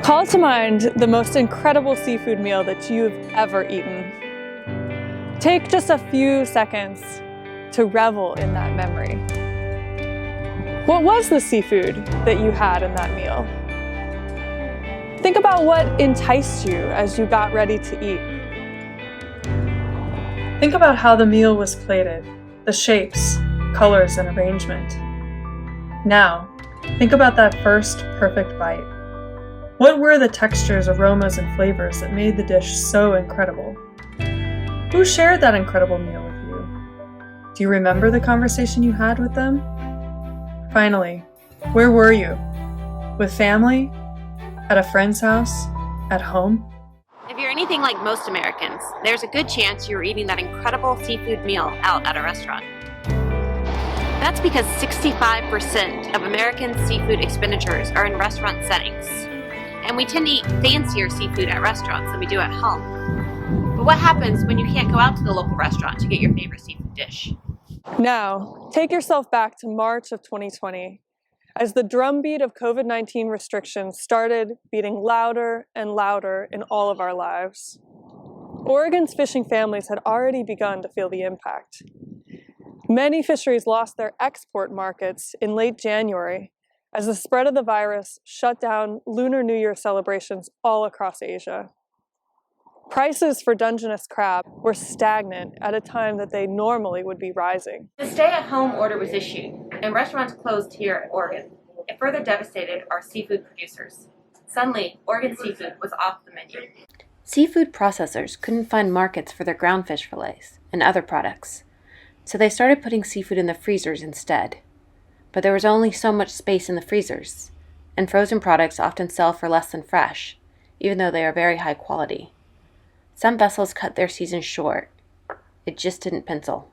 Call to mind the most incredible seafood meal that you've ever eaten. Take just a few seconds to revel in that memory. What was the seafood that you had in that meal? Think about what enticed you as you got ready to eat. Think about how the meal was plated, the shapes, colors, and arrangement. Now, think about that first perfect bite. What were the textures, aromas, and flavors that made the dish so incredible? Who shared that incredible meal with you? Do you remember the conversation you had with them? Finally, where were you? With family? At a friend's house? At home? If you're anything like most Americans, there's a good chance you're eating that incredible seafood meal out at a restaurant. That's because 65% of American seafood expenditures are in restaurant settings. And we tend to eat fancier seafood at restaurants than we do at home. But what happens when you can't go out to the local restaurant to get your favorite seafood dish? Now, take yourself back to March of 2020, as the drumbeat of COVID-19 restrictions started beating louder and louder in all of our lives. Oregon's fishing families had already begun to feel the impact. Many fisheries lost their export markets in late January, as the spread of the virus shut down Lunar New Year celebrations all across Asia. Prices for Dungeness crab were stagnant at a time that they normally would be rising. The stay-at-home order was issued, and restaurants closed here at Oregon. It further devastated our seafood producers. Suddenly, Oregon seafood was off the menu. Seafood processors couldn't find markets for their ground fish fillets and other products, so they started putting seafood in the freezers instead. But there was only so much space in the freezers, and frozen products often sell for less than fresh, even though they are very high quality. Some vessels cut their season short. It just didn't pencil.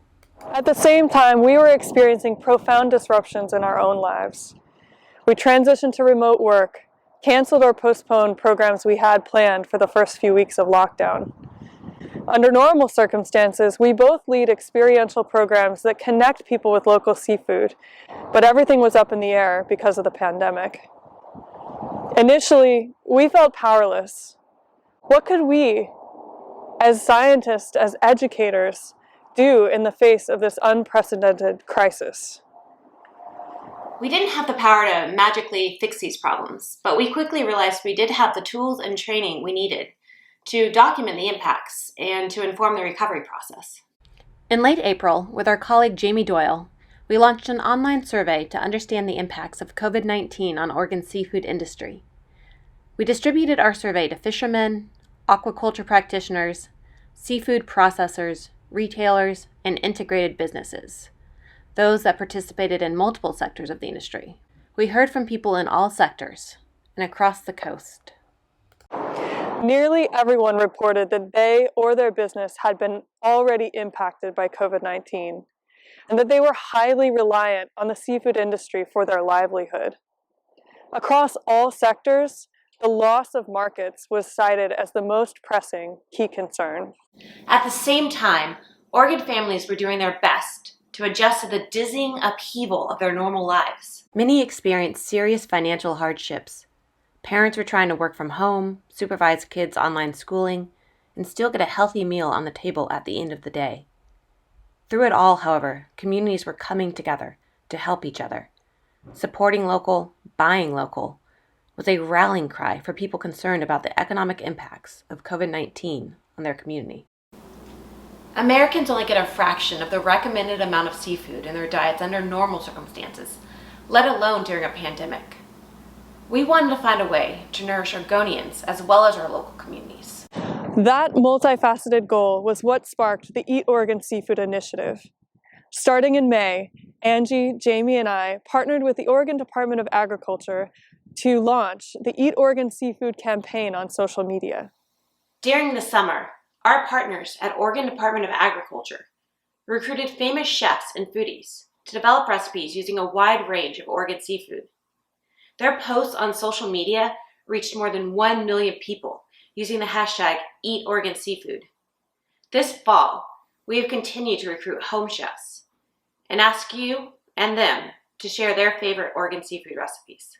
At the same time, we were experiencing profound disruptions in our own lives. We transitioned to remote work, canceled or postponed programs we had planned for the first few weeks of lockdown. Under normal circumstances, we both lead experiential programs that connect people with local seafood, but everything was up in the air because of the pandemic. Initially, we felt powerless. What could we, as scientists, as educators, do in the face of this unprecedented crisis? We didn't have the power to magically fix these problems, but we quickly realized we did have the tools and training we needed to document the impacts and to inform the recovery process. In late April, with our colleague Jamie Doyle, we launched an online survey to understand the impacts of COVID-19 on Oregon's seafood industry. We distributed our survey to fishermen, aquaculture practitioners, seafood processors, retailers, and integrated businesses, those that participated in multiple sectors of the industry. We heard from people in all sectors and across the coast. Nearly everyone reported that they or their business had been already impacted by COVID-19, and that they were highly reliant on the seafood industry for their livelihood. Across all sectors, the loss of markets was cited as the most pressing key concern. At the same time, Oregon families were doing their best to adjust to the dizzying upheaval of their normal lives. Many experienced serious financial hardships. Parents were trying to work from home, supervise kids' online schooling, and still get a healthy meal on the table at the end of the day. Through it all, however, communities were coming together to help each other. Supporting local, buying local, was a rallying cry for people concerned about the economic impacts of COVID-19 on their community. Americans only get a fraction of the recommended amount of seafood in their diets under normal circumstances, let alone during a pandemic. We wanted to find a way to nourish Oregonians as well as our local communities. That multifaceted goal was what sparked the Eat Oregon Seafood Initiative. Starting in May, Angie, Jamie, and I partnered with the Oregon Department of Agriculture to launch the Eat Oregon Seafood campaign on social media. During the summer, our partners at Oregon Department of Agriculture recruited famous chefs and foodies to develop recipes using a wide range of Oregon seafood. Their posts on social media reached more than 1 million people using the hashtag #EatOregonSeafood. This fall, we have continued to recruit home chefs and ask you and them to share their favorite Oregon seafood recipes.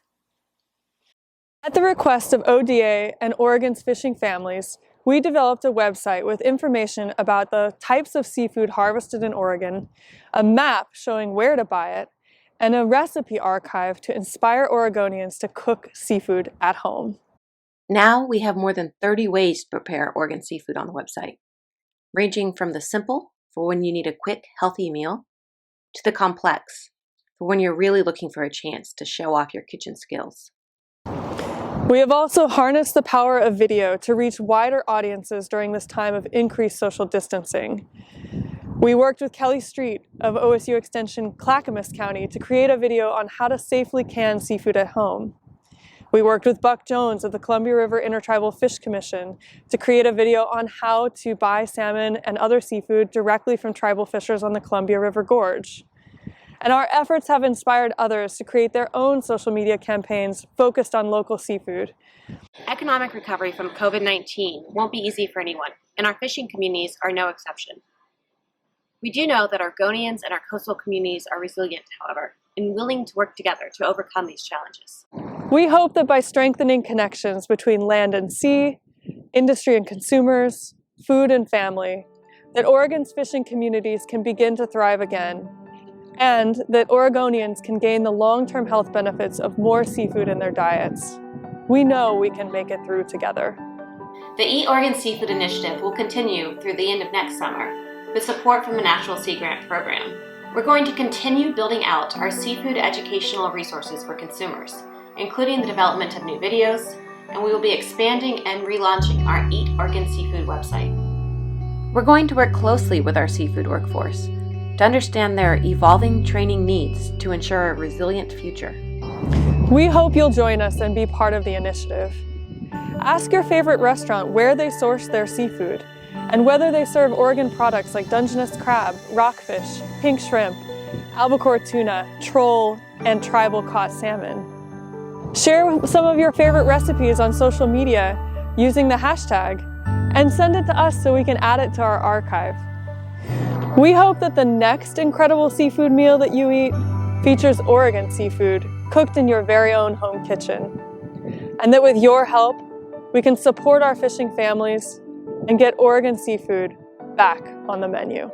At the request of ODA and Oregon's fishing families, we developed a website with information about the types of seafood harvested in Oregon, a map showing where to buy it, and a recipe archive to inspire Oregonians to cook seafood at home. Now we have more than 30 ways to prepare Oregon seafood on the website, ranging from the simple, for when you need a quick, healthy meal, to the complex, for when you're really looking for a chance to show off your kitchen skills. We have also harnessed the power of video to reach wider audiences during this time of increased social distancing. We worked with Kelly Street of OSU Extension Clackamas County to create a video on how to safely can seafood at home. We worked with Buck Jones of the Columbia River Intertribal Fish Commission to create a video on how to buy salmon and other seafood directly from tribal fishers on the Columbia River Gorge. And our efforts have inspired others to create their own social media campaigns focused on local seafood. Economic recovery from COVID-19 won't be easy for anyone, and our fishing communities are no exception. We do know that Oregonians and our coastal communities are resilient, however, and willing to work together to overcome these challenges. We hope that by strengthening connections between land and sea, industry and consumers, food and family, that Oregon's fishing communities can begin to thrive again, and that Oregonians can gain the long-term health benefits of more seafood in their diets. We know we can make it through together. The Eat Oregon Seafood Initiative will continue through the end of next summer with support from the National Sea Grant Program. We're going to continue building out our seafood educational resources for consumers, including the development of new videos, and we will be expanding and relaunching our Eat Oregon Seafood website. We're going to work closely with our seafood workforce to understand their evolving training needs to ensure a resilient future. We hope you'll join us and be part of the initiative. Ask your favorite restaurant where they source their seafood and whether they serve Oregon products like Dungeness crab, rockfish, pink shrimp, albacore tuna, troll, and tribal caught salmon. Share some of your favorite recipes on social media using the hashtag and send it to us so we can add it to our archive. We hope that the next incredible seafood meal that you eat features Oregon seafood cooked in your very own home kitchen, and that with your help, we can support our fishing families and get Oregon seafood back on the menu.